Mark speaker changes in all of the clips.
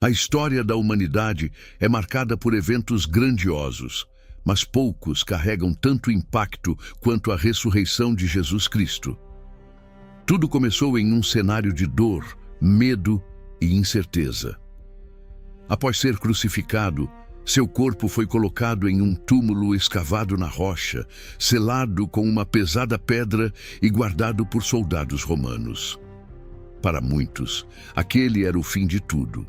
Speaker 1: A história da humanidade é marcada por eventos grandiosos, mas poucos carregam tanto impacto quanto a ressurreição de Jesus Cristo. Tudo começou em um cenário de dor, medo e incerteza. Após ser crucificado, seu corpo foi colocado em um túmulo escavado na rocha, selado com uma pesada pedra e guardado por soldados romanos. Para muitos, aquele era o fim de tudo.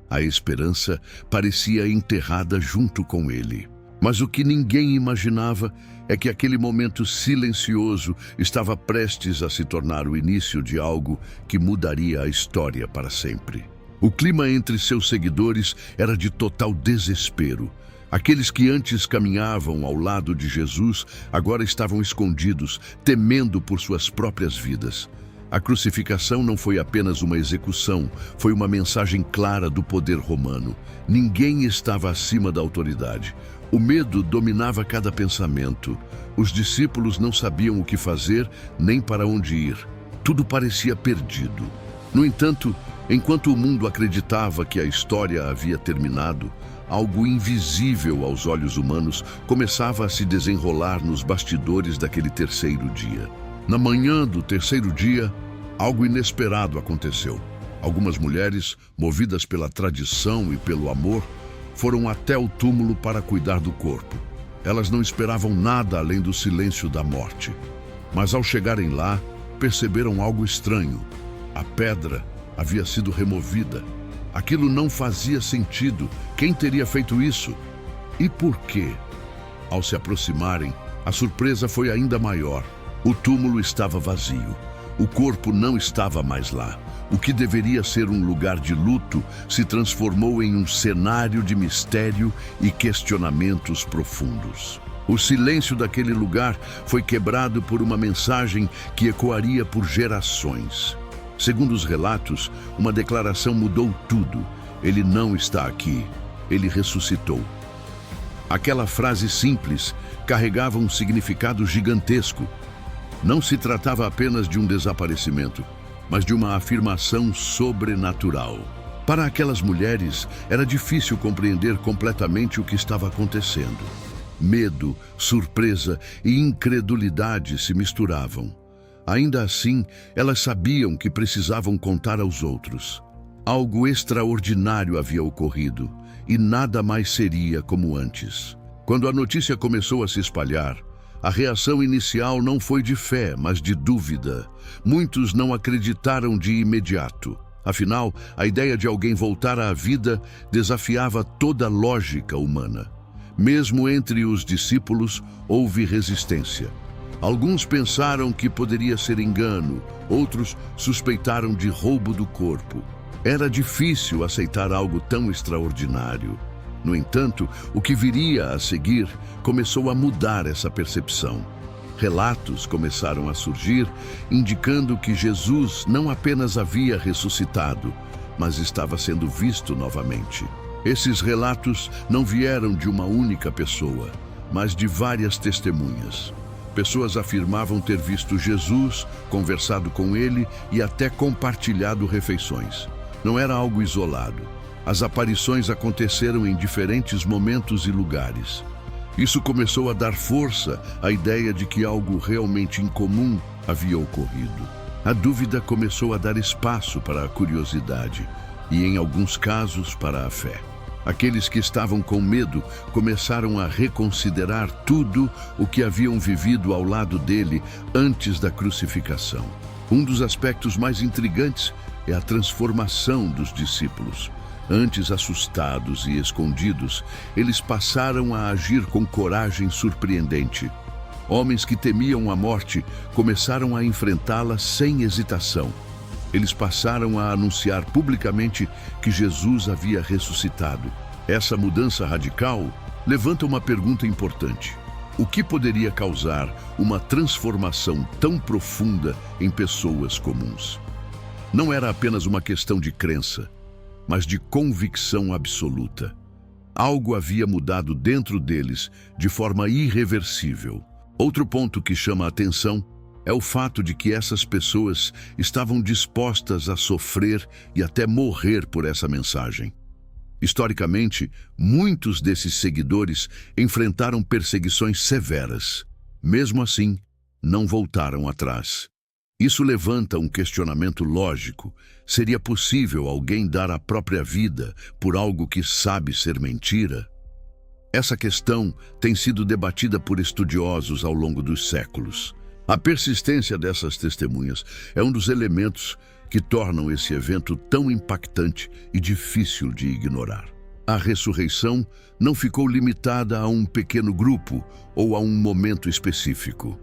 Speaker 1: A esperança parecia enterrada junto com ele. Mas o que ninguém imaginava é que aquele momento silencioso estava prestes a se tornar o início de algo que mudaria a história para sempre. O clima entre seus seguidores era de total desespero. Aqueles que antes caminhavam ao lado de Jesus agora estavam escondidos, temendo por suas próprias vidas. A crucificação não foi apenas uma execução, foi uma mensagem clara do poder romano. Ninguém estava acima da autoridade. O medo dominava cada pensamento. Os discípulos não sabiam o que fazer nem para onde ir. Tudo parecia perdido. No entanto, enquanto o mundo acreditava que a história havia terminado, algo invisível aos olhos humanos começava a se desenrolar nos bastidores daquele terceiro dia. Na manhã do terceiro dia, algo inesperado aconteceu. Algumas mulheres, movidas pela tradição e pelo amor, foram até o túmulo para cuidar do corpo. Elas não esperavam nada além do silêncio da morte. Mas ao chegarem lá, perceberam algo estranho. A pedra havia sido removida. Aquilo não fazia sentido. Quem teria feito isso? E por quê? Ao se aproximarem, a surpresa foi ainda maior. O túmulo estava vazio. O corpo não estava mais lá. O que deveria ser um lugar de luto se transformou em um cenário de mistério e questionamentos profundos. O silêncio daquele lugar foi quebrado por uma mensagem que ecoaria por gerações. Segundo os relatos, uma declaração mudou tudo. Ele não está aqui. Ele ressuscitou. Aquela frase simples carregava um significado gigantesco. Não se tratava apenas de um desaparecimento, mas de uma afirmação sobrenatural. Para aquelas mulheres, era difícil compreender completamente o que estava acontecendo. Medo, surpresa e incredulidade se misturavam. Ainda assim, elas sabiam que precisavam contar aos outros. Algo extraordinário havia ocorrido, e nada mais seria como antes. Quando a notícia começou a se espalhar, a reação inicial não foi de fé, mas de dúvida. Muitos não acreditaram de imediato. Afinal, a ideia de alguém voltar à vida desafiava toda a lógica humana. Mesmo entre os discípulos, houve resistência. Alguns pensaram que poderia ser engano, outros suspeitaram de roubo do corpo. Era difícil aceitar algo tão extraordinário. No entanto, o que viria a seguir começou a mudar essa percepção. Relatos começaram a surgir, indicando que Jesus não apenas havia ressuscitado, mas estava sendo visto novamente. Esses relatos não vieram de uma única pessoa, mas de várias testemunhas. Pessoas afirmavam ter visto Jesus, conversado com ele e até compartilhado refeições. Não era algo isolado. As aparições aconteceram em diferentes momentos e lugares. Isso começou a dar força à ideia de que algo realmente incomum havia ocorrido. A dúvida começou a dar espaço para a curiosidade e, em alguns casos, para a fé. Aqueles que estavam com medo começaram a reconsiderar tudo o que haviam vivido ao lado dele antes da crucificação. Um dos aspectos mais intrigantes é a transformação dos discípulos. Antes assustados e escondidos, eles passaram a agir com coragem surpreendente. Homens que temiam a morte começaram a enfrentá-la sem hesitação. Eles passaram a anunciar publicamente que Jesus havia ressuscitado. Essa mudança radical levanta uma pergunta importante. O que poderia causar uma transformação tão profunda em pessoas comuns? Não era apenas uma questão de crença, mas de convicção absoluta. Algo havia mudado dentro deles de forma irreversível. Outro ponto que chama a atenção é o fato de que essas pessoas estavam dispostas a sofrer e até morrer por essa mensagem. Historicamente, muitos desses seguidores enfrentaram perseguições severas. Mesmo assim, não voltaram atrás. Isso levanta um questionamento lógico. Seria possível alguém dar a própria vida por algo que sabe ser mentira? Essa questão tem sido debatida por estudiosos ao longo dos séculos. A persistência dessas testemunhas é um dos elementos que tornam esse evento tão impactante e difícil de ignorar. A ressurreição não ficou limitada a um pequeno grupo ou a um momento específico.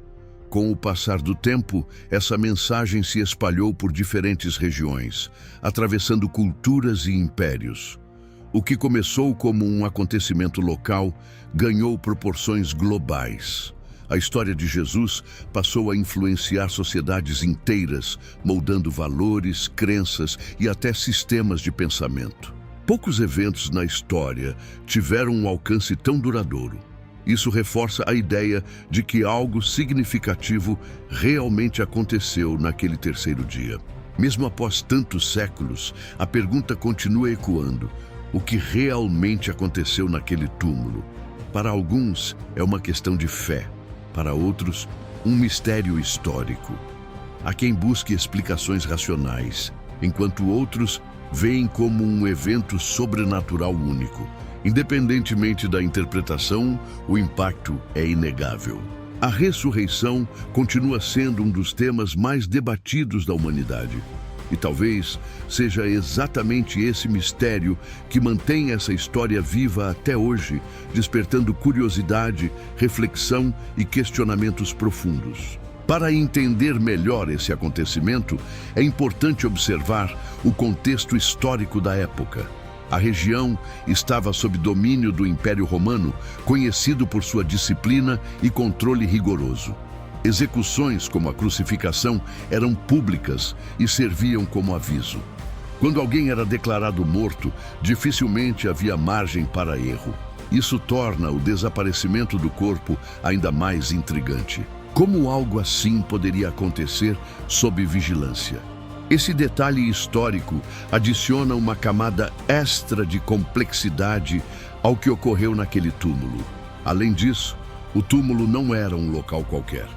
Speaker 1: Com o passar do tempo, essa mensagem se espalhou por diferentes regiões, atravessando culturas e impérios. O que começou como um acontecimento local ganhou proporções globais. A história de Jesus passou a influenciar sociedades inteiras, moldando valores, crenças e até sistemas de pensamento. Poucos eventos na história tiveram um alcance tão duradouro. Isso reforça a ideia de que algo significativo realmente aconteceu naquele terceiro dia. Mesmo após tantos séculos, a pergunta continua ecoando: o que realmente aconteceu naquele túmulo? Para alguns, é uma questão de fé. Para outros, um mistério histórico. Há quem busque explicações racionais, enquanto outros veem como um evento sobrenatural único. Independentemente da interpretação, o impacto é inegável. A ressurreição continua sendo um dos temas mais debatidos da humanidade. E talvez seja exatamente esse mistério que mantém essa história viva até hoje, despertando curiosidade, reflexão e questionamentos profundos. Para entender melhor esse acontecimento, é importante observar o contexto histórico da época. A região estava sob domínio do Império Romano, conhecido por sua disciplina e controle rigoroso. Execuções, como a crucificação, eram públicas e serviam como aviso. Quando alguém era declarado morto, dificilmente havia margem para erro. Isso torna o desaparecimento do corpo ainda mais intrigante. Como algo assim poderia acontecer sob vigilância? Esse detalhe histórico adiciona uma camada extra de complexidade ao que ocorreu naquele túmulo. Além disso, o túmulo não era um local qualquer.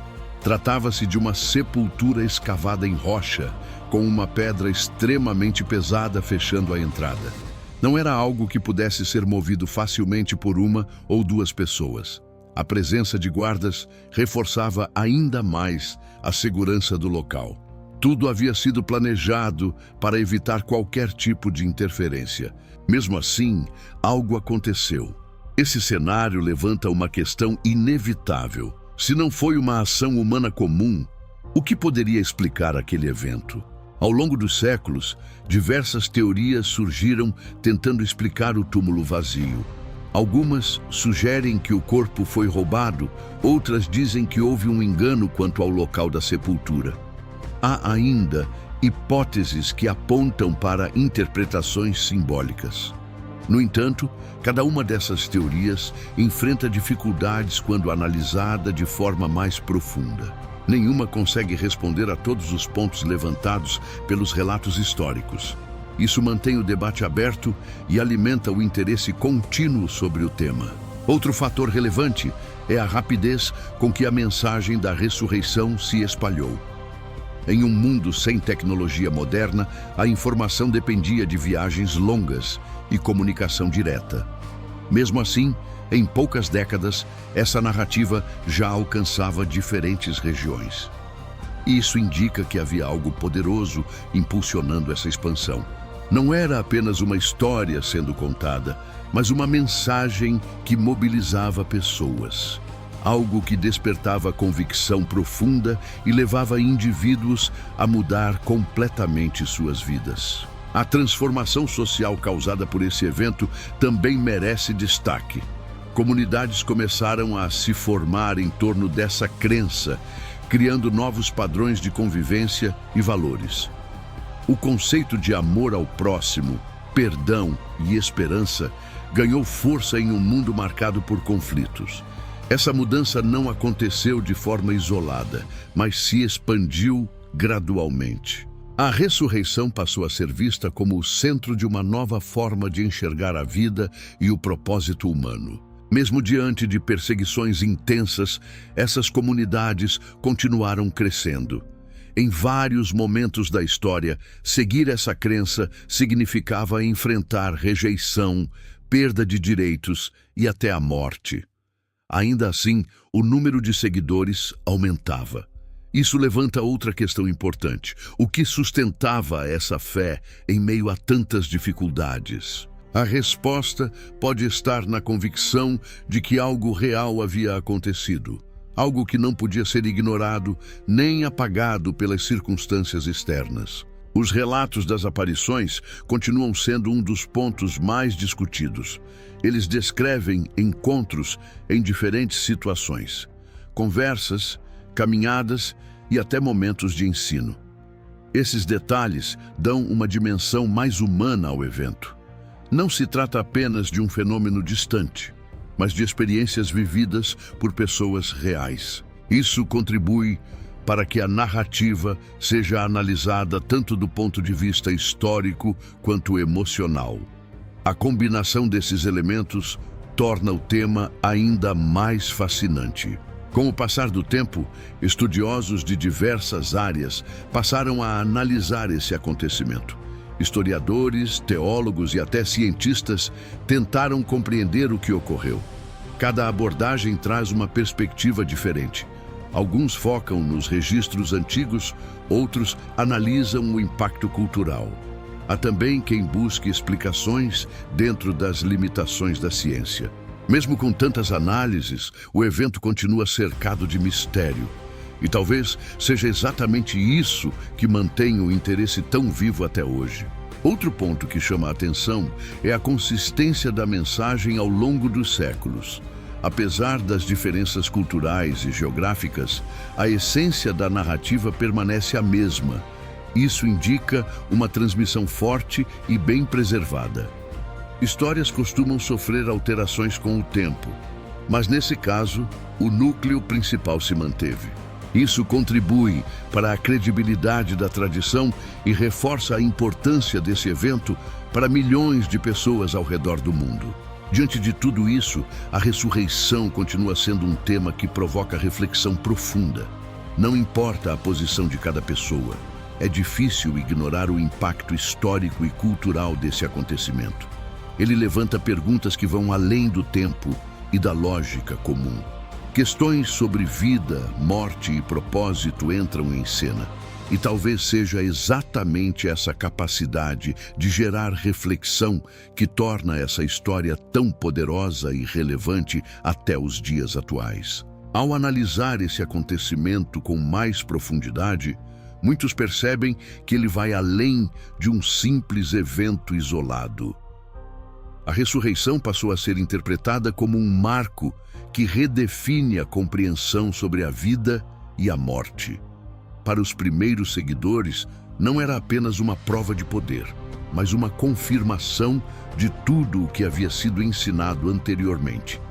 Speaker 1: Tratava-se de uma sepultura escavada em rocha, com uma pedra extremamente pesada fechando a entrada. Não era algo que pudesse ser movido facilmente por uma ou duas pessoas. A presença de guardas reforçava ainda mais a segurança do local. Tudo havia sido planejado para evitar qualquer tipo de interferência. Mesmo assim, algo aconteceu. Esse cenário levanta uma questão inevitável. Se não foi uma ação humana comum, o que poderia explicar aquele evento? Ao longo dos séculos, diversas teorias surgiram tentando explicar o túmulo vazio. Algumas sugerem que o corpo foi roubado, outras dizem que houve um engano quanto ao local da sepultura. Há ainda hipóteses que apontam para interpretações simbólicas. No entanto, cada uma dessas teorias enfrenta dificuldades quando analisada de forma mais profunda. Nenhuma consegue responder a todos os pontos levantados pelos relatos históricos. Isso mantém o debate aberto e alimenta o interesse contínuo sobre o tema. Outro fator relevante é a rapidez com que a mensagem da ressurreição se espalhou. Em um mundo sem tecnologia moderna, a informação dependia de viagens longas e comunicação direta. Mesmo assim, em poucas décadas, essa narrativa já alcançava diferentes regiões. Isso indica que havia algo poderoso impulsionando essa expansão. Não era apenas uma história sendo contada, mas uma mensagem que mobilizava pessoas. Algo que despertava convicção profunda e levava indivíduos a mudar completamente suas vidas. A transformação social causada por esse evento também merece destaque. Comunidades começaram a se formar em torno dessa crença, criando novos padrões de convivência e valores. O conceito de amor ao próximo, perdão e esperança ganhou força em um mundo marcado por conflitos. Essa mudança não aconteceu de forma isolada, mas se expandiu gradualmente. A ressurreição passou a ser vista como o centro de uma nova forma de enxergar a vida e o propósito humano. Mesmo diante de perseguições intensas, essas comunidades continuaram crescendo. Em vários momentos da história, seguir essa crença significava enfrentar rejeição, perda de direitos e até a morte. Ainda assim, o número de seguidores aumentava. Isso levanta outra questão importante: o que sustentava essa fé em meio a tantas dificuldades? A resposta pode estar na convicção de que algo real havia acontecido, algo que não podia ser ignorado nem apagado pelas circunstâncias externas. Os relatos das aparições continuam sendo um dos pontos mais discutidos. Eles descrevem encontros em diferentes situações, conversas, caminhadas e até momentos de ensino. Esses detalhes dão uma dimensão mais humana ao evento. Não se trata apenas de um fenômeno distante, mas de experiências vividas por pessoas reais. Isso contribui para que a narrativa seja analisada tanto do ponto de vista histórico quanto emocional. A combinação desses elementos torna o tema ainda mais fascinante. Com o passar do tempo, estudiosos de diversas áreas passaram a analisar esse acontecimento. Historiadores, teólogos e até cientistas tentaram compreender o que ocorreu. Cada abordagem traz uma perspectiva diferente. Alguns focam nos registros antigos, outros analisam o impacto cultural. Há também quem busque explicações dentro das limitações da ciência. Mesmo com tantas análises, o evento continua cercado de mistério. E talvez seja exatamente isso que mantém o interesse tão vivo até hoje. Outro ponto que chama a atenção é a consistência da mensagem ao longo dos séculos. Apesar das diferenças culturais e geográficas, a essência da narrativa permanece a mesma. Isso indica uma transmissão forte e bem preservada. Histórias costumam sofrer alterações com o tempo, mas nesse caso, o núcleo principal se manteve. Isso contribui para a credibilidade da tradição e reforça a importância desse evento para milhões de pessoas ao redor do mundo. Diante de tudo isso, a ressurreição continua sendo um tema que provoca reflexão profunda. Não importa a posição de cada pessoa, é difícil ignorar o impacto histórico e cultural desse acontecimento. Ele levanta perguntas que vão além do tempo e da lógica comum. Questões sobre vida, morte e propósito entram em cena, e talvez seja exatamente essa capacidade de gerar reflexão que torna essa história tão poderosa e relevante até os dias atuais. Ao analisar esse acontecimento com mais profundidade, muitos percebem que ele vai além de um simples evento isolado. A ressurreição passou a ser interpretada como um marco que redefine a compreensão sobre a vida e a morte. Para os primeiros seguidores, não era apenas uma prova de poder, mas uma confirmação de tudo o que havia sido ensinado anteriormente.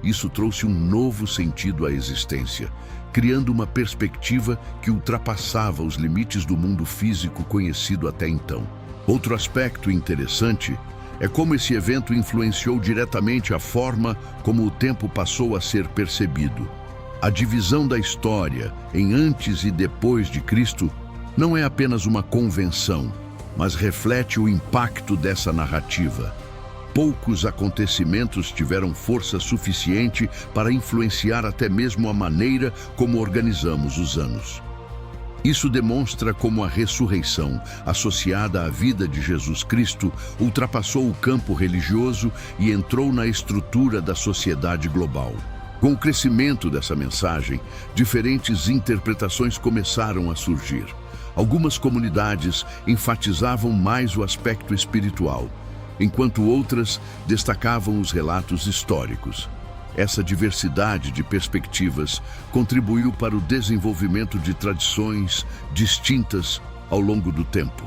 Speaker 1: Isso trouxe um novo sentido à existência, criando uma perspectiva que ultrapassava os limites do mundo físico conhecido até então. Outro aspecto interessante é como esse evento influenciou diretamente a forma como o tempo passou a ser percebido. A divisão da história em antes e depois de Cristo não é apenas uma convenção, mas reflete o impacto dessa narrativa. Poucos acontecimentos tiveram força suficiente para influenciar até mesmo a maneira como organizamos os anos. Isso demonstra como a ressurreição, associada à vida de Jesus Cristo, ultrapassou o campo religioso e entrou na estrutura da sociedade global. Com o crescimento dessa mensagem, diferentes interpretações começaram a surgir. Algumas comunidades enfatizavam mais o aspecto espiritual, enquanto outras destacavam os relatos históricos. Essa diversidade de perspectivas contribuiu para o desenvolvimento de tradições distintas ao longo do tempo.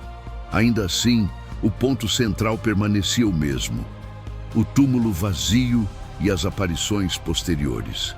Speaker 1: Ainda assim, o ponto central permanecia o mesmo: o túmulo vazio e as aparições posteriores.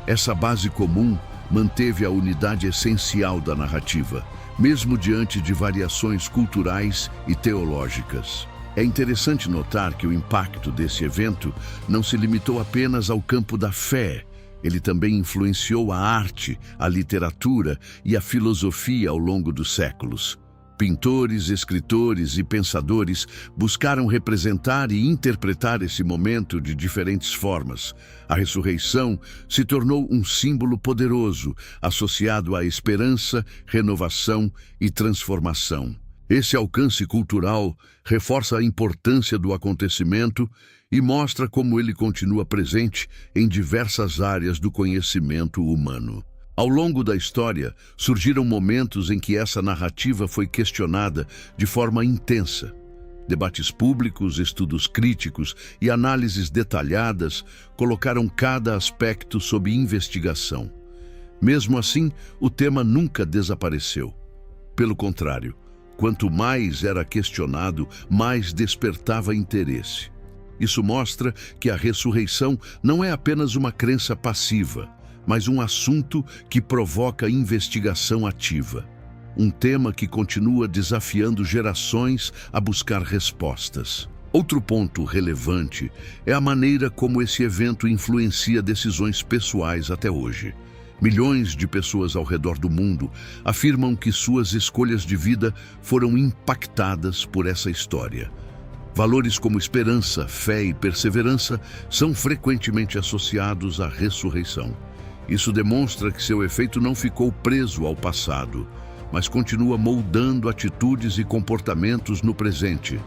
Speaker 1: Essa base comum manteve a unidade essencial da narrativa, mesmo diante de variações culturais e teológicas. É interessante notar que o impacto desse evento não se limitou apenas ao campo da fé. Ele também influenciou a arte, a literatura e a filosofia ao longo dos séculos. Pintores, escritores e pensadores buscaram representar e interpretar esse momento de diferentes formas. A ressurreição se tornou um símbolo poderoso, associado à esperança, renovação e transformação. Esse alcance cultural reforça a importância do acontecimento e mostra como ele continua presente em diversas áreas do conhecimento humano. Ao longo da história, surgiram momentos em que essa narrativa foi questionada de forma intensa. Debates públicos, estudos críticos e análises detalhadas colocaram cada aspecto sob investigação. Mesmo assim, o tema nunca desapareceu. Pelo contrário, quanto mais era questionado, mais despertava interesse. Isso mostra que a ressurreição não é apenas uma crença passiva, mas um assunto que provoca investigação ativa. Um tema que continua desafiando gerações a buscar respostas. Outro ponto relevante é a maneira como esse evento influencia decisões pessoais até hoje. Milhões de pessoas ao redor do mundo afirmam que suas escolhas de vida foram impactadas por essa história. Valores como esperança, fé e perseverança são frequentemente associados à ressurreição. Isso demonstra que seu efeito não ficou preso ao passado, mas continua moldando atitudes e comportamentos no presente,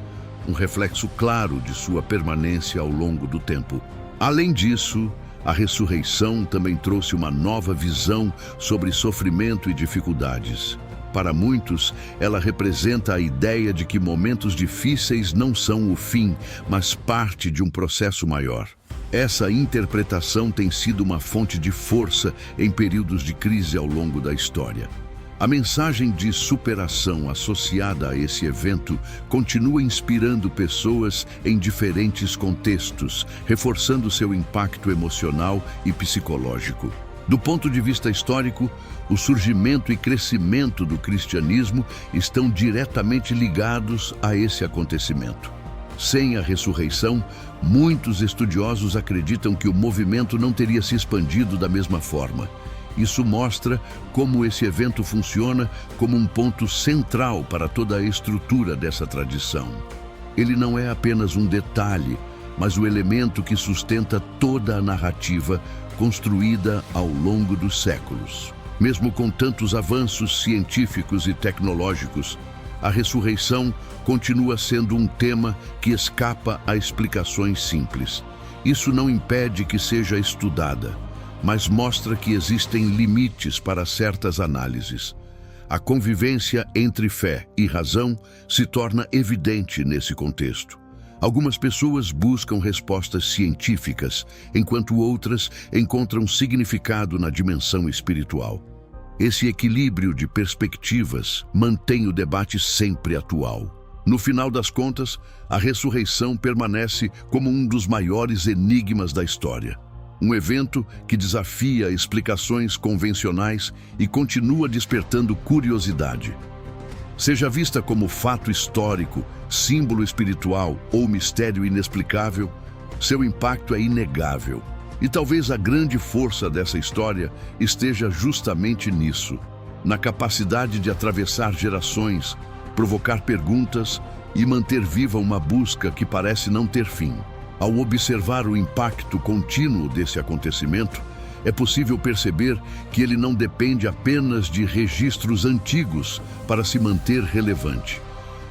Speaker 1: um reflexo claro de sua permanência ao longo do tempo. Além disso, a ressurreição também trouxe uma nova visão sobre sofrimento e dificuldades. Para muitos, ela representa a ideia de que momentos difíceis não são o fim, mas parte de um processo maior. Essa interpretação tem sido uma fonte de força em períodos de crise ao longo da história. A mensagem de superação associada a esse evento continua inspirando pessoas em diferentes contextos, reforçando seu impacto emocional e psicológico. Do ponto de vista histórico, o surgimento e crescimento do cristianismo estão diretamente ligados a esse acontecimento. Sem a ressurreição, muitos estudiosos acreditam que o movimento não teria se expandido da mesma forma. Isso mostra como esse evento funciona como um ponto central para toda a estrutura dessa tradição. Ele não é apenas um detalhe, mas o elemento que sustenta toda a narrativa construída ao longo dos séculos. Mesmo com tantos avanços científicos e tecnológicos, a ressurreição continua sendo um tema que escapa a explicações simples. Isso não impede que seja estudada, mas mostra que existem limites para certas análises. A convivência entre fé e razão se torna evidente nesse contexto. Algumas pessoas buscam respostas científicas, enquanto outras encontram significado na dimensão espiritual. Esse equilíbrio de perspectivas mantém o debate sempre atual. No final das contas, a ressurreição permanece como um dos maiores enigmas da história. Um evento que desafia explicações convencionais e continua despertando curiosidade. Seja vista como fato histórico, símbolo espiritual ou mistério inexplicável, seu impacto é inegável. E talvez a grande força dessa história esteja justamente nisso, na capacidade de atravessar gerações, provocar perguntas e manter viva uma busca que parece não ter fim. Ao observar o impacto contínuo desse acontecimento, é possível perceber que ele não depende apenas de registros antigos para se manter relevante.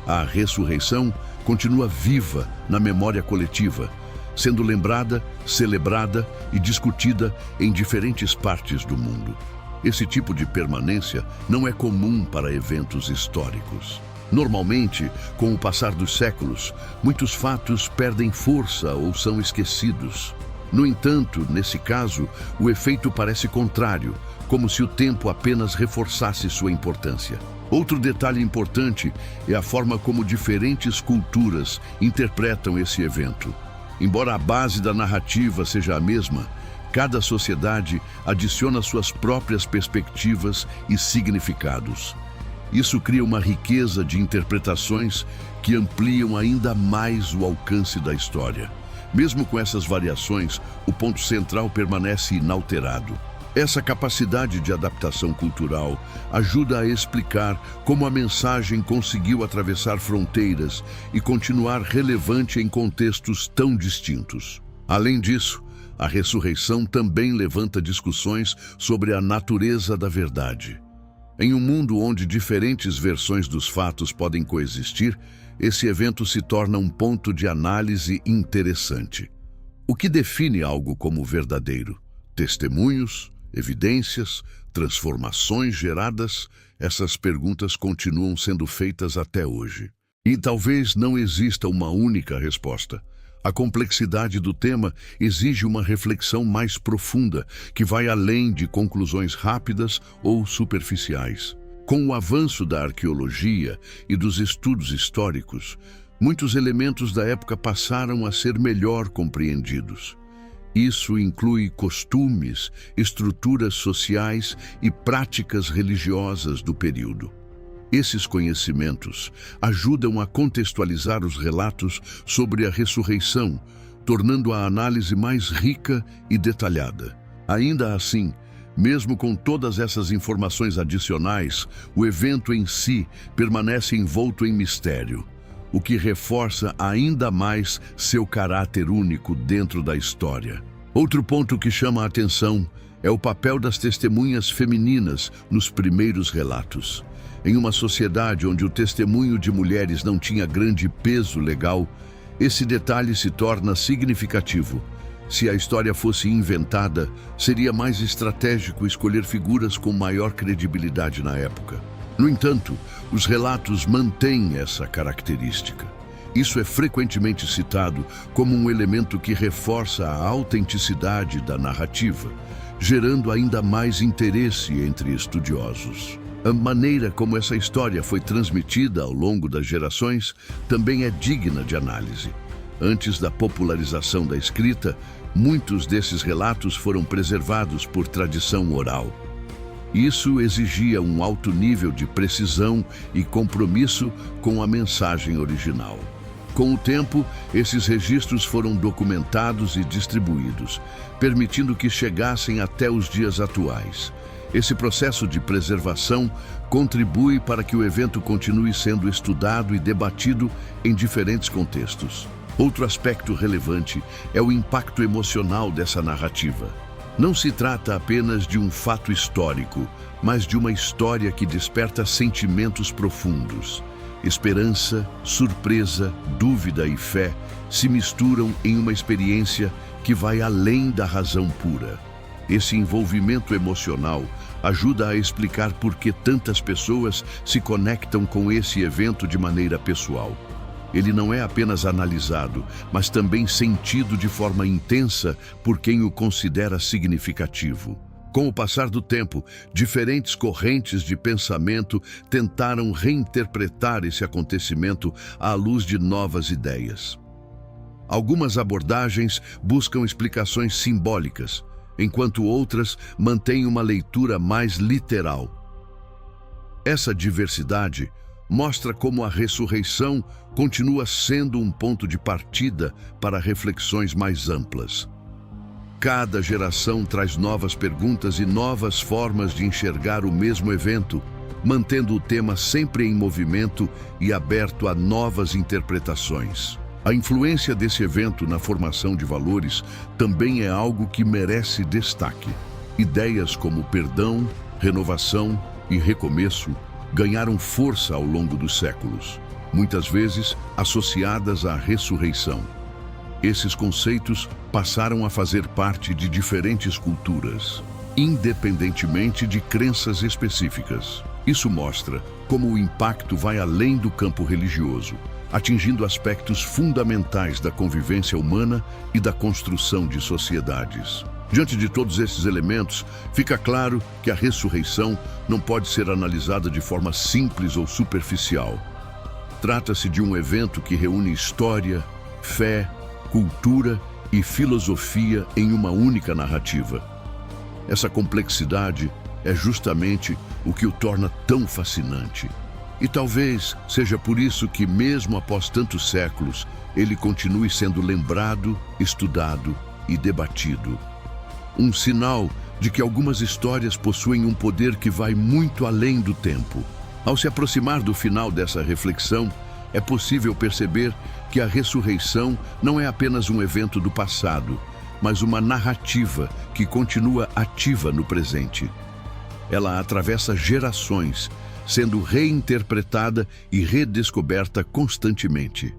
Speaker 1: A ressurreição continua viva na memória coletiva, sendo lembrada, celebrada e discutida em diferentes partes do mundo. Esse tipo de permanência não é comum para eventos históricos. Normalmente, com o passar dos séculos, muitos fatos perdem força ou são esquecidos. No entanto, nesse caso, o efeito parece contrário, como se o tempo apenas reforçasse sua importância. Outro detalhe importante é a forma como diferentes culturas interpretam esse evento. Embora a base da narrativa seja a mesma, Cada sociedade adiciona suas próprias perspectivas e significados. Isso cria uma riqueza de interpretações que ampliam ainda mais o alcance da história. Mesmo com essas variações, o ponto central permanece inalterado. Essa capacidade de adaptação cultural ajuda a explicar como a mensagem conseguiu atravessar fronteiras e continuar relevante em contextos tão distintos. Além disso, a ressurreição também levanta discussões sobre a natureza da verdade. Em um mundo onde diferentes versões dos fatos podem coexistir, esse evento se torna um ponto de análise interessante. O que define algo como verdadeiro? Testemunhos? Evidências? Transformações geradas? Essas perguntas continuam sendo feitas até hoje. E talvez não exista uma única resposta. A complexidade do tema exige uma reflexão mais profunda, que vai além de conclusões rápidas ou superficiais. Com o avanço da arqueologia e dos estudos históricos, muitos elementos da época passaram a ser melhor compreendidos. Isso inclui costumes, estruturas sociais e práticas religiosas do período. Esses conhecimentos ajudam a contextualizar os relatos sobre a ressurreição, tornando a análise mais rica e detalhada. Ainda assim, mesmo com todas essas informações adicionais, o evento em si permanece envolto em mistério, o que reforça ainda mais seu caráter único dentro da história. Outro ponto que chama a atenção é o papel das testemunhas femininas nos primeiros relatos. Em uma sociedade onde o testemunho de mulheres não tinha grande peso legal, esse detalhe se torna significativo. Se a história fosse inventada, seria mais estratégico escolher figuras com maior credibilidade na época. No entanto, os relatos mantêm essa característica. Isso é frequentemente citado como um elemento que reforça a autenticidade da narrativa, gerando ainda mais interesse entre estudiosos. A maneira como essa história foi transmitida ao longo das gerações também é digna de análise. Antes da popularização da escrita, muitos desses relatos foram preservados por tradição oral. Isso exigia um alto nível de precisão e compromisso com a mensagem original. Com o tempo, esses registros foram documentados e distribuídos, permitindo que chegassem até os dias atuais. Esse processo de preservação contribui para que o evento continue sendo estudado e debatido em diferentes contextos. Outro aspecto relevante é o impacto emocional dessa narrativa. Não se trata apenas de um fato histórico, mas de uma história que desperta sentimentos profundos. Esperança, surpresa, dúvida e fé se misturam em uma experiência que vai além da razão pura. Esse envolvimento emocional ajuda a explicar por que tantas pessoas se conectam com esse evento de maneira pessoal. Ele não é apenas analisado, mas também sentido de forma intensa por quem o considera significativo. Com o passar do tempo, diferentes correntes de pensamento tentaram reinterpretar esse acontecimento à luz de novas ideias. Algumas abordagens buscam explicações simbólicas, enquanto outras mantêm uma leitura mais literal. Essa diversidade mostra como a ressurreição continua sendo um ponto de partida para reflexões mais amplas. Cada geração traz novas perguntas e novas formas de enxergar o mesmo evento, mantendo o tema sempre em movimento e aberto a novas interpretações. A influência desse evento na formação de valores também é algo que merece destaque. Ideias como perdão, renovação e recomeço ganharam força ao longo dos séculos, muitas vezes associadas à ressurreição. Esses conceitos passaram a fazer parte de diferentes culturas, independentemente de crenças específicas. Isso mostra como o impacto vai além do campo religioso, atingindo aspectos fundamentais da convivência humana e da construção de sociedades. Diante de todos esses elementos, fica claro que a ressurreição não pode ser analisada de forma simples ou superficial. Trata-se de um evento que reúne história, fé, cultura e filosofia em uma única narrativa. Essa complexidade é justamente o que o torna tão fascinante. E talvez seja por isso que, mesmo após tantos séculos, ele continue sendo lembrado, estudado e debatido. Um sinal de que algumas histórias possuem um poder que vai muito além do tempo. Ao se aproximar do final dessa reflexão, é possível perceber que a ressurreição não é apenas um evento do passado, mas uma narrativa que continua ativa no presente. Ela atravessa gerações, sendo reinterpretada e redescoberta constantemente.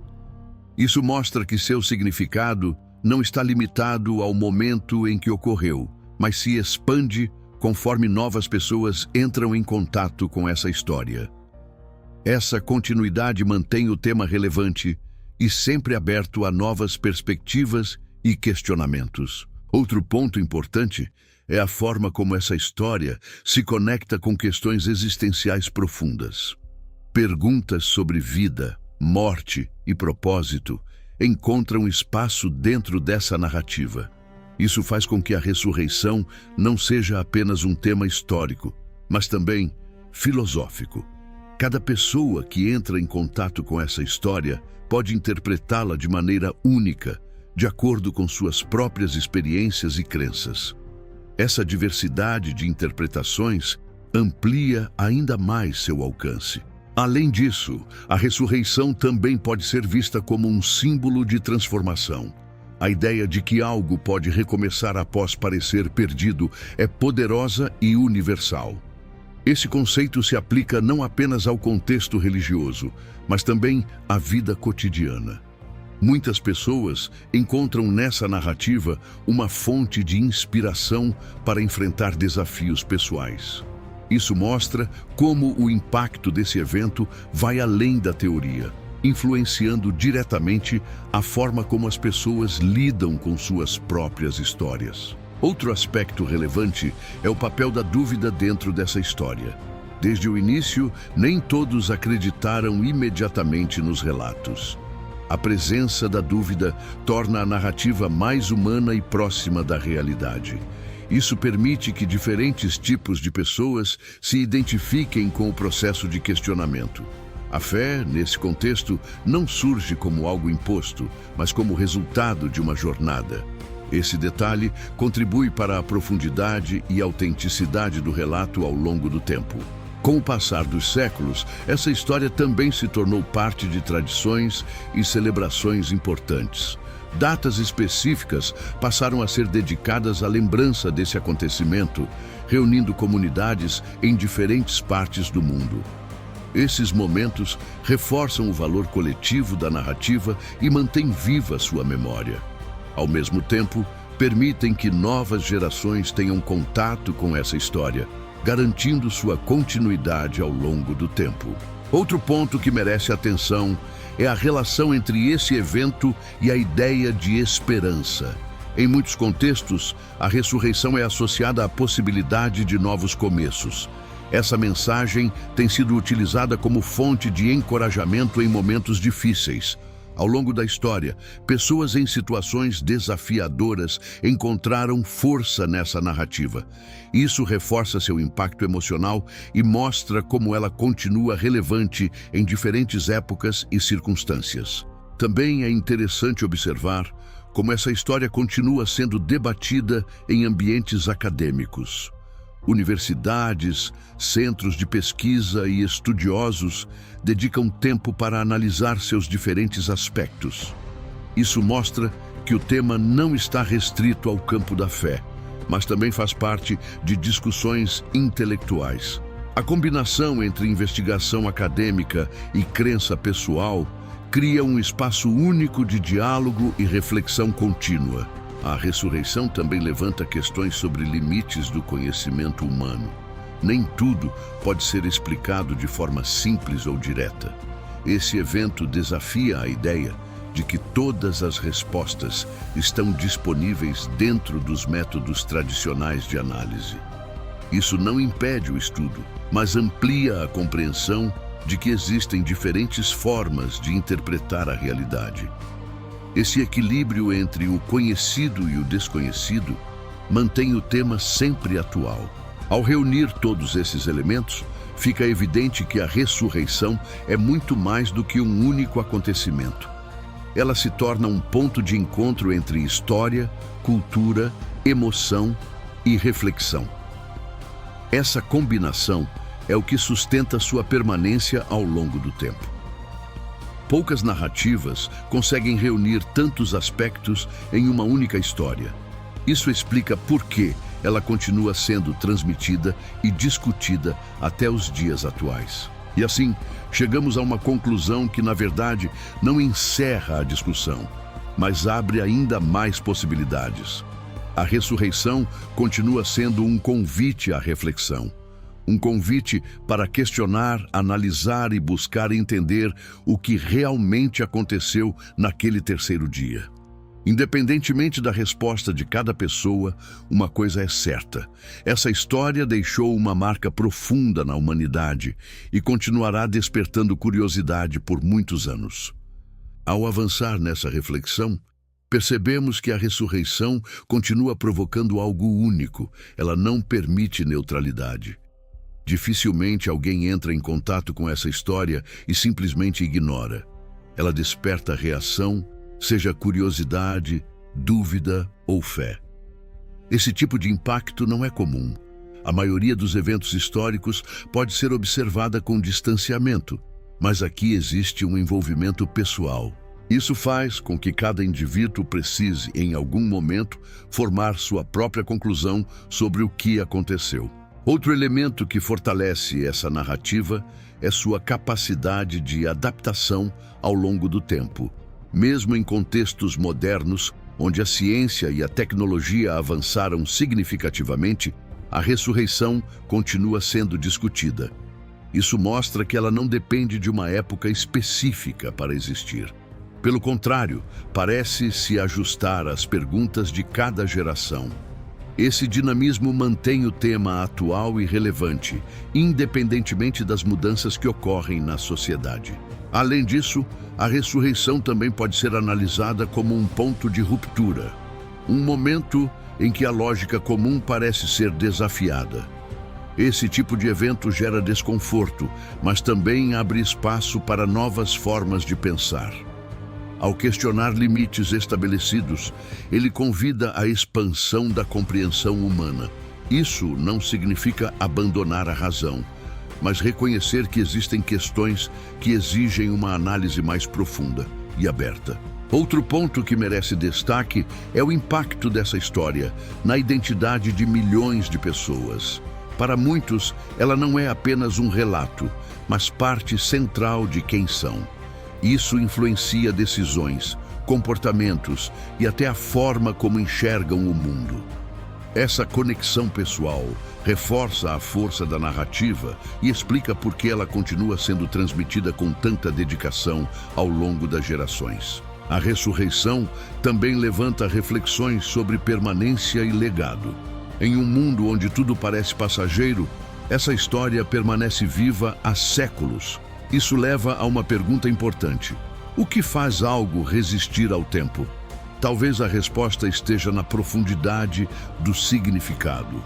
Speaker 1: Isso mostra que seu significado não está limitado ao momento em que ocorreu, mas se expande conforme novas pessoas entram em contato com essa história. Essa continuidade mantém o tema relevante e sempre aberto a novas perspectivas e questionamentos. Outro ponto importante é a forma como essa história se conecta com questões existenciais profundas. Perguntas sobre vida, morte e propósito encontram espaço dentro dessa narrativa. Isso faz com que a ressurreição não seja apenas um tema histórico, mas também filosófico. Cada pessoa que entra em contato com essa história pode interpretá-la de maneira única, de acordo com suas próprias experiências e crenças. Essa diversidade de interpretações amplia ainda mais seu alcance. Além disso, a ressurreição também pode ser vista como um símbolo de transformação. A ideia de que algo pode recomeçar após parecer perdido é poderosa e universal. Esse conceito se aplica não apenas ao contexto religioso, mas também à vida cotidiana. Muitas pessoas encontram nessa narrativa uma fonte de inspiração para enfrentar desafios pessoais. Isso mostra como o impacto desse evento vai além da teoria, influenciando diretamente a forma como as pessoas lidam com suas próprias histórias. Outro aspecto relevante é o papel da dúvida dentro dessa história. Desde o início, nem todos acreditaram imediatamente nos relatos. A presença da dúvida torna a narrativa mais humana e próxima da realidade. Isso permite que diferentes tipos de pessoas se identifiquem com o processo de questionamento. A fé, nesse contexto, não surge como algo imposto, mas como resultado de uma jornada. Esse detalhe contribui para a profundidade e autenticidade do relato ao longo do tempo. Com o passar dos séculos, essa história também se tornou parte de tradições e celebrações importantes. Datas específicas passaram a ser dedicadas à lembrança desse acontecimento, reunindo comunidades em diferentes partes do mundo. Esses momentos reforçam o valor coletivo da narrativa e mantêm viva sua memória. Ao mesmo tempo, permitem que novas gerações tenham contato com essa história, garantindo sua continuidade ao longo do tempo. Outro ponto que merece atenção é a relação entre esse evento e a ideia de esperança. Em muitos contextos, a ressurreição é associada à possibilidade de novos começos. Essa mensagem tem sido utilizada como fonte de encorajamento em momentos difíceis. Ao longo da história, pessoas em situações desafiadoras encontraram força nessa narrativa. Isso reforça seu impacto emocional e mostra como ela continua relevante em diferentes épocas e circunstâncias. Também é interessante observar como essa história continua sendo debatida em ambientes acadêmicos. Universidades, centros de pesquisa e estudiosos dedicam tempo para analisar seus diferentes aspectos. Isso mostra que o tema não está restrito ao campo da fé, mas também faz parte de discussões intelectuais. A combinação entre investigação acadêmica e crença pessoal cria um espaço único de diálogo e reflexão contínua. A ressurreição também levanta questões sobre limites do conhecimento humano. Nem tudo pode ser explicado de forma simples ou direta. Esse evento desafia a ideia de que todas as respostas estão disponíveis dentro dos métodos tradicionais de análise. Isso não impede o estudo, mas amplia a compreensão de que existem diferentes formas de interpretar a realidade. Esse equilíbrio entre o conhecido e o desconhecido mantém o tema sempre atual. Ao reunir todos esses elementos, fica evidente que a ressurreição é muito mais do que um único acontecimento. Ela se torna um ponto de encontro entre história, cultura, emoção e reflexão. Essa combinação é o que sustenta sua permanência ao longo do tempo. Poucas narrativas conseguem reunir tantos aspectos em uma única história. Isso explica por que ela continua sendo transmitida e discutida até os dias atuais. E assim, chegamos a uma conclusão que, na verdade, não encerra a discussão, mas abre ainda mais possibilidades. A ressurreição continua sendo um convite à reflexão. Um convite para questionar, analisar e buscar entender o que realmente aconteceu naquele terceiro dia. Independentemente da resposta de cada pessoa, uma coisa é certa: essa história deixou uma marca profunda na humanidade e continuará despertando curiosidade por muitos anos. Ao avançar nessa reflexão, percebemos que a ressurreição continua provocando algo único. Ela não permite neutralidade. Dificilmente alguém entra em contato com essa história e simplesmente ignora. Ela desperta reação, seja curiosidade, dúvida ou fé. Esse tipo de impacto não é comum. A maioria dos eventos históricos pode ser observada com distanciamento, mas aqui existe um envolvimento pessoal. Isso faz com que cada indivíduo precise, em algum momento, formar sua própria conclusão sobre o que aconteceu. Outro elemento que fortalece essa narrativa é sua capacidade de adaptação ao longo do tempo. Mesmo em contextos modernos, onde a ciência e a tecnologia avançaram significativamente, a ressurreição continua sendo discutida. Isso mostra que ela não depende de uma época específica para existir. Pelo contrário, parece se ajustar às perguntas de cada geração. Esse dinamismo mantém o tema atual e relevante, independentemente das mudanças que ocorrem na sociedade. Além disso, a ressurreição também pode ser analisada como um ponto de ruptura, um momento em que a lógica comum parece ser desafiada. Esse tipo de evento gera desconforto, mas também abre espaço para novas formas de pensar. Ao questionar limites estabelecidos, ele convida a expansão da compreensão humana. Isso não significa abandonar a razão, mas reconhecer que existem questões que exigem uma análise mais profunda e aberta. Outro ponto que merece destaque é o impacto dessa história na identidade de milhões de pessoas. Para muitos, ela não é apenas um relato, mas parte central de quem são. Isso influencia decisões, comportamentos e até a forma como enxergam o mundo. Essa conexão pessoal reforça a força da narrativa e explica por que ela continua sendo transmitida com tanta dedicação ao longo das gerações. A ressurreição também levanta reflexões sobre permanência e legado. Em um mundo onde tudo parece passageiro, essa história permanece viva há séculos. Isso leva a uma pergunta importante: o que faz algo resistir ao tempo? Talvez a resposta esteja na profundidade do significado.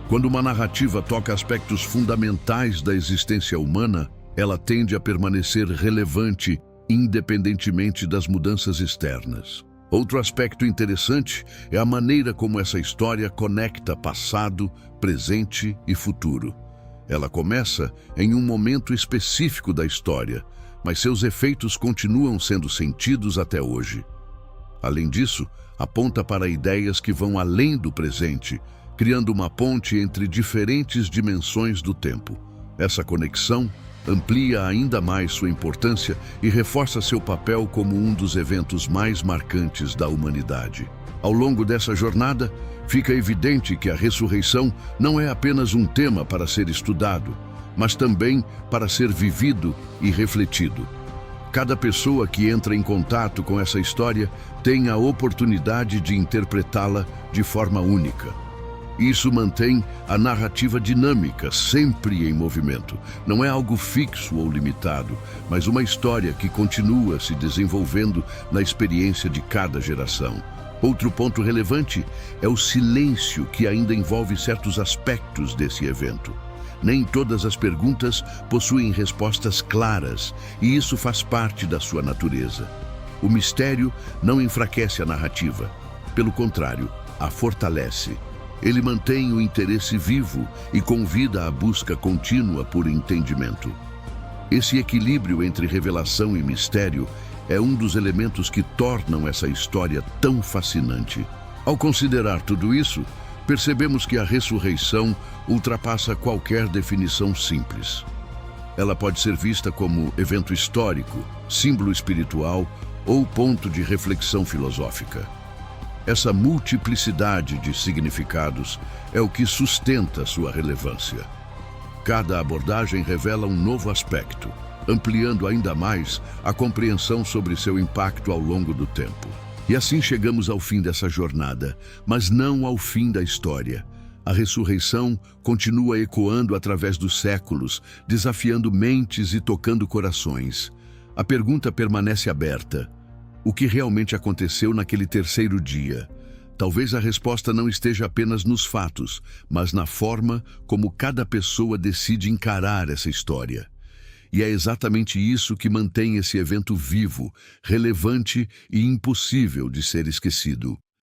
Speaker 1: Quando uma narrativa toca aspectos fundamentais da existência humana, ela tende a permanecer relevante independentemente das mudanças externas. Outro aspecto interessante é a maneira como essa história conecta passado, presente e futuro. Ela começa em um momento específico da história, mas seus efeitos continuam sendo sentidos até hoje. Além disso, aponta para ideias que vão além do presente, criando uma ponte entre diferentes dimensões do tempo. Essa conexão amplia ainda mais sua importância e reforça seu papel como um dos eventos mais marcantes da humanidade. Ao longo dessa jornada, fica evidente que a ressurreição não é apenas um tema para ser estudado, mas também para ser vivido e refletido. Cada pessoa que entra em contato com essa história tem a oportunidade de interpretá-la de forma única. Isso mantém a narrativa dinâmica, sempre em movimento. Não é algo fixo ou limitado, mas uma história que continua se desenvolvendo na experiência de cada geração. Outro ponto relevante é o silêncio que ainda envolve certos aspectos desse evento. Nem todas as perguntas possuem respostas claras, e isso faz parte da sua natureza. O mistério não enfraquece a narrativa. Pelo contrário, a fortalece. Ele mantém o interesse vivo e convida à busca contínua por entendimento. Esse equilíbrio entre revelação e mistério é um dos elementos que tornam essa história tão fascinante. Ao considerar tudo isso, percebemos que a ressurreição ultrapassa qualquer definição simples. Ela pode ser vista como evento histórico, símbolo espiritual ou ponto de reflexão filosófica. Essa multiplicidade de significados é o que sustenta sua relevância. Cada abordagem revela um novo aspecto, ampliando ainda mais a compreensão sobre seu impacto ao longo do tempo. E assim chegamos ao fim dessa jornada, mas não ao fim da história. A ressurreição continua ecoando através dos séculos, desafiando mentes e tocando corações. A pergunta permanece aberta: o que realmente aconteceu naquele terceiro dia? Talvez a resposta não esteja apenas nos fatos, mas na forma como cada pessoa decide encarar essa história. E é exatamente isso que mantém esse evento vivo, relevante e impossível de ser esquecido.